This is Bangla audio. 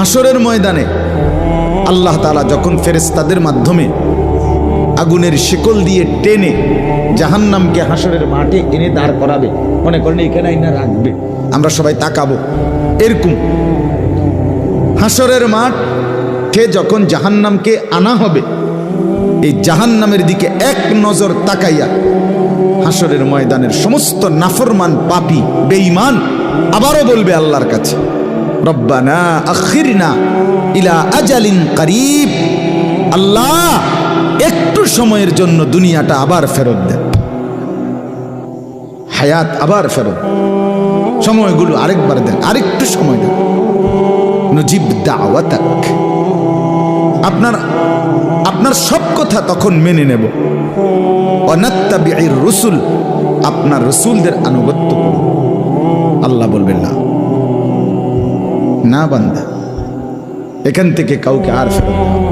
হাসরের ময়দানে আল্লাহ তাআলা যখন ফেরেশতাদের মাধ্যমে আগুনের শিকল দিয়ে টেনে জাহান্নামকে হাসরের মাঠে এনে দাঁড় করাবে, মনে করেন এখানে আইনা রাখবে, আমরা সবাই তাকাবো, এরকম হাসরের মাঠে যখন জাহান্নামকে আনা হবে, এই জাহান্নামের দিকে এক নজর তাকাইয়া হাসরের ময়দানের সমস্ত নাফরমান পাপী বেঈমান আবারও বলবে আল্লাহর কাছে, রব্বানা আখিরনা ইলা আজালিন করিব, আল্লাহ একটু সময়ের জন্য দুনিয়াটা আবার ফেরত দেন, হায়াত আবার ফেরত, সময়গুলো আরেকবার দেন, আরেকটু সময় দেন, নজিব দাওয়াতাক, আপনার সব কথা তখন মেনে নেব, অনাত্তাবিউর রসুল, আপনার রসুলদের আনুগত্য করব। আল্লাহ বলবেন না, না বান্দা, এখান থেকে কাউকে আর ফেরত দেওয়া